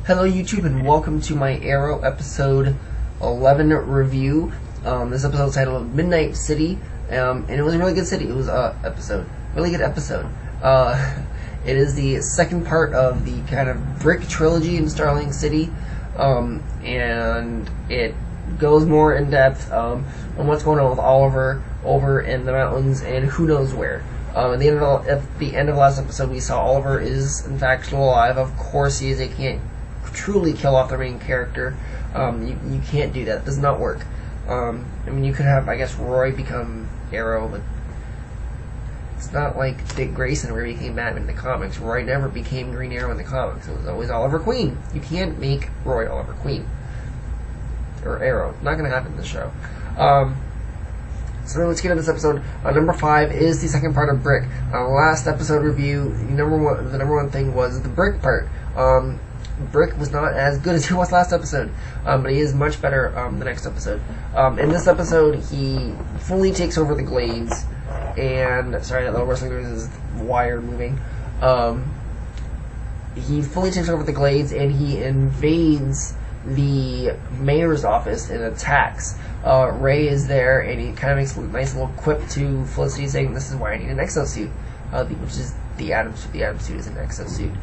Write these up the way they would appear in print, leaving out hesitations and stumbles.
Hello YouTube and welcome to my Arrow episode 11 review. This episode is titled Midnight City, and it was a really good city. It was really good episode. It is the second part of the kind of Brick trilogy in Starling City, and it goes more in depth on what's going on with Oliver over in the mountains and who knows where. At the end of last episode, we saw Oliver is in fact still alive. Of course he is. They can't truly kill off their main character. You can't do that. It does not work. I mean, you could have, I guess, Roy become Arrow, but it's not like Dick Grayson where he became Batman in the comics. Roy never became Green Arrow in the comics. It was always Oliver Queen. You can't make Roy Oliver Queen. Or Arrow. Not going to happen in this show. So let's get into this episode. Number 5 is the second part of Brick. Last episode review, the number one thing was the Brick part. Brick was not as good as he was last episode, but he is much better the next episode. In this episode, he fully takes over the Glades, and sorry, that little rustling noise is wire moving. He fully takes over the Glades, and he invades the mayor's office and attacks. Ray is there, and he kind of makes a nice little quip to Felicity, saying, "This is why I need an exosuit," which is the Atom suit. The Atom suit is an exosuit.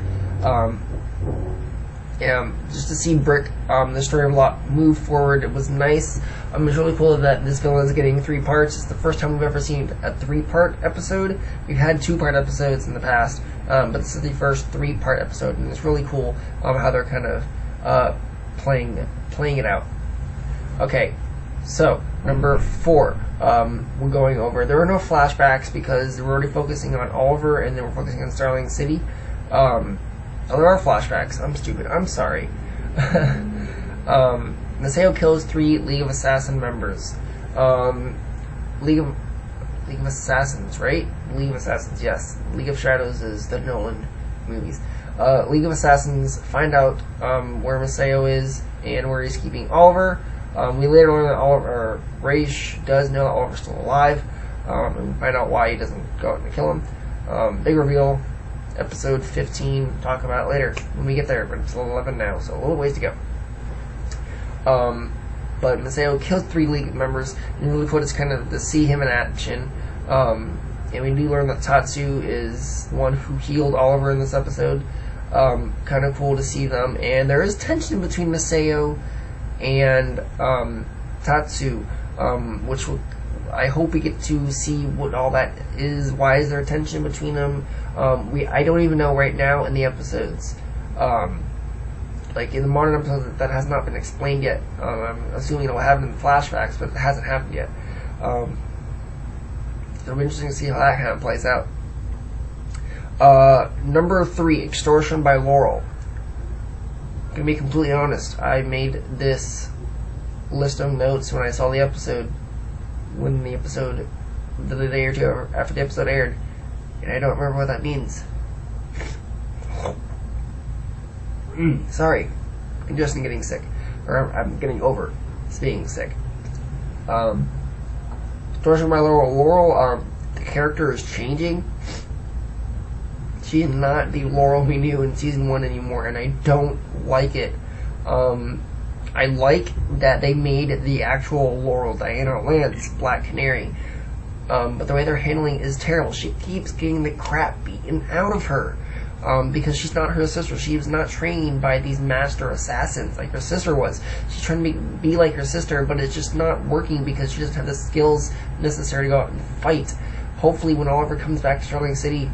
Just to see Brick, the story of a lot move forward, it was nice. It's really cool that this villain is getting 3 parts. It's the first time we've ever seen a 3-part episode. We've had 2-part episodes in the past, but this is the first 3-part episode, and it's really cool how they're kind of playing it out. Okay, so number 4, we're going over. There were no flashbacks because we're already focusing on Oliver, and then we're focusing on Starling City. Oh, there are flashbacks. I'm stupid. I'm sorry. Maseo kills 3 League of Assassin members. League of Assassins, right? League of Assassins, yes. League of Shadows is the Nolan movies. League of Assassins find out where Maseo is and where he's keeping Oliver. We later learn that Raish does know that Oliver's still alive, and we find out why he doesn't go out and kill him. Big reveal. Episode 15, talk about it later when we get there, but it's 11 now, so a little ways to go. But Maseo kills 3 League members, and really cool is kind of to see him in action. And we do learn that Tatsu is the one who healed Oliver in this episode. Kind of cool to see them, and there is tension between Maseo and Tatsu, which I hope we get to see what all that is. Why is there tension between them? I don't even know right now in the episodes. Like in the modern episodes, that has not been explained yet. I'm assuming it'll happen in the flashbacks, but it hasn't happened yet. It'll be interesting to see how that kind of plays out. Number 3, extortion by Laurel. To be completely honest, I made this list of notes when I saw the episode, the day or 2 after the episode aired, and I don't remember what that means. Sorry, I'm just getting sick, or I'm getting over being sick. Extortion by Laurel. Laurel, the character is changing. She is not the Laurel we knew in season 1 anymore, and I don't like it. I like that they made the actual Laurel, Diana Lance, Black Canary, but the way they're handling is terrible. She keeps getting the crap beaten out of her, because she's not her sister. She was not trained by these master assassins like her sister was. She's trying to be like her sister, but it's just not working because she doesn't have the skills necessary to go out and fight. Hopefully when Oliver comes back to Starling City,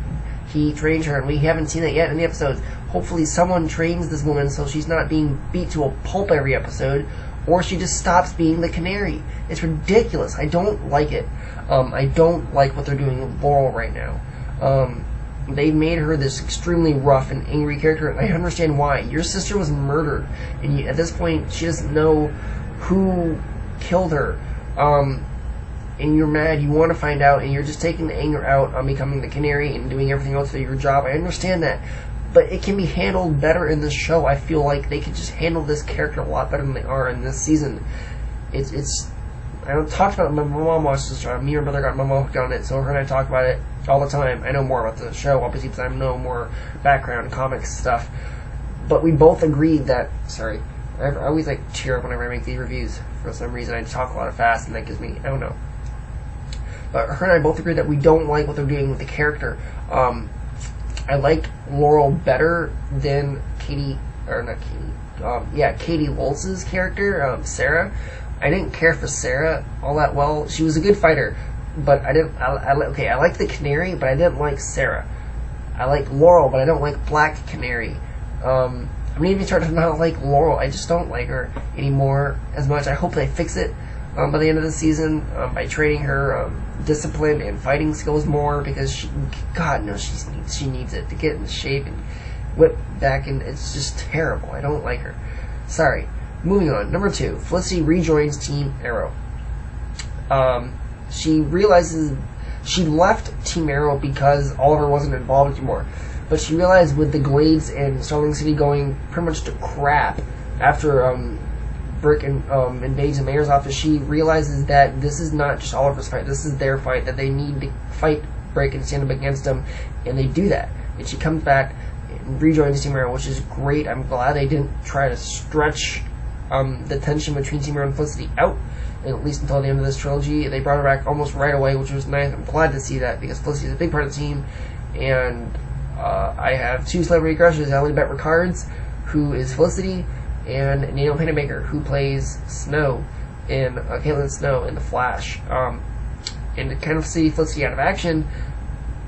he trains her, and we haven't seen that yet in the episodes. Hopefully someone trains this woman so she's not being beat to a pulp every episode, or she just stops being the Canary. It's ridiculous. I don't like it. I don't like what they're doing with Laurel right now. They made her this extremely rough and angry character, and I understand why. Your sister was murdered, and at this point she doesn't know who killed her. And you're mad, you want to find out, and you're just taking the anger out on becoming the Canary and doing everything else for your job. I understand that, but it can be handled better in this show. I feel like they could just handle this character a lot better than they are in this season. I don't talk about it. My mom watched this show. Me and my brother got my mom hooked on it, so her and I talk about it all the time. I know more about the show, obviously, because I know more background comics stuff. but we both agree that, sorry, I always like cheer up whenever I make these reviews. For some reason, I talk a lot of fast, and that gives me, I don't know. But her and I both agree that we don't like what they're doing with the character. I like Laurel better than Katie Lolz's character, Sarah. I didn't care for Sarah all that well. She was a good fighter, but I like the Canary, but I didn't like Sarah. I like Laurel, but I don't like Black Canary. I'm even starting to not like Laurel. I just don't like her anymore as much. I hope they fix it by the end of the season by training her discipline and fighting skills more, because God knows she needs it to get in shape and whip back, and it's just terrible. I don't like her. Sorry. Moving on. Number 2, Felicity rejoins Team Arrow. She realizes she left Team Arrow because Oliver wasn't involved anymore. But she realized with the Glades and Starling City going pretty much to crap after Brick invades the mayor's office, she realizes that this is not just Oliver's fight. This is their fight, that they need to fight Brick and stand up against him, and they do that. And she comes back and rejoins Team Arrow, which is great. I'm glad they didn't try to stretch the tension between Team Arrow and Felicity out, at least until the end of this trilogy. They brought her back almost right away, which was nice. I'm glad to see that, because Felicity is a big part of the team, and I have 2 celebrity crushes: Ellie Beth Rickards, who is Felicity, and Daniel Panabaker, who plays Snow in Caitlin Snow in The Flash. And to kind of see Felicity out of action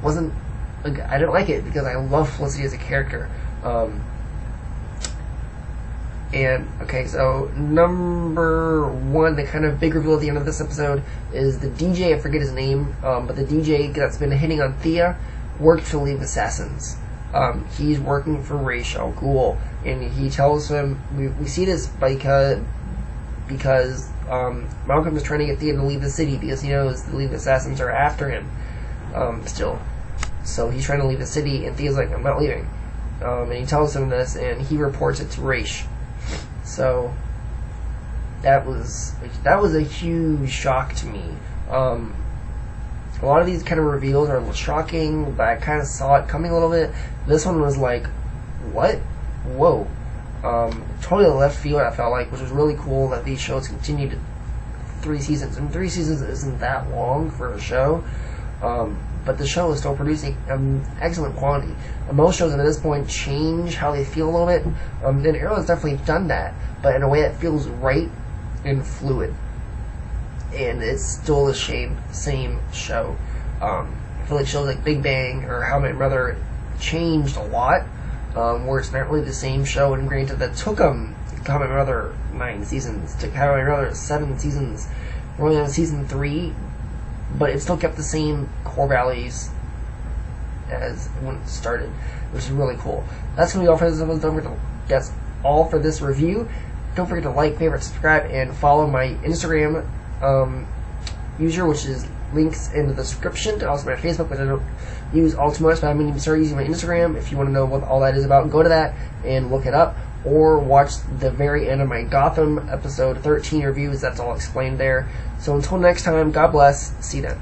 wasn't. I didn't like it, because I love Felicity as a character. So number 1, the kind of big reveal at the end of this episode is the DJ. I forget his name, but the DJ that's been hitting on Thea worked for League of Assassins. He's working for Ra's al Ghul, and he tells him, we see this because Malcolm is trying to get Thea to leave the city, because he knows the League of Assassins are after him still. So he's trying to leave the city, and Thea's like, I'm not leaving. And he tells him this, and he reports it to Ra's. So that was a huge shock to me. A lot of these kind of reveals are shocking, but I kind of saw it coming a little bit. This one was like, what? Whoa. Totally left field, I felt like, which was really cool that these shows continued 3 seasons. I mean, 3 seasons isn't that long for a show, but the show is still producing excellent quality. Most shows at this point change how they feel a little bit. And Arrow has definitely done that, but in a way that feels right and fluid. And it's still the same show. I feel like shows like Big Bang or How I Met Your Mother changed a lot, where it's not really the same show. And granted, that took them How I Met Your Mother 9 seasons, took How I Met Your Mother 7 seasons. We're only on season 3, but it still kept the same core values as when it started, which is really cool. That's going to be all for this episode. That's all for this review. Don't forget to like, favorite, subscribe, and follow my Instagram user, which is links in the description, to also my Facebook, which I don't use all too much, but I'm going to start using my Instagram. If you want to know what all that is about, go to that and look it up, or watch the very end of my Gotham episode 13 reviews. That's all explained there. So until next time, God bless. See you then.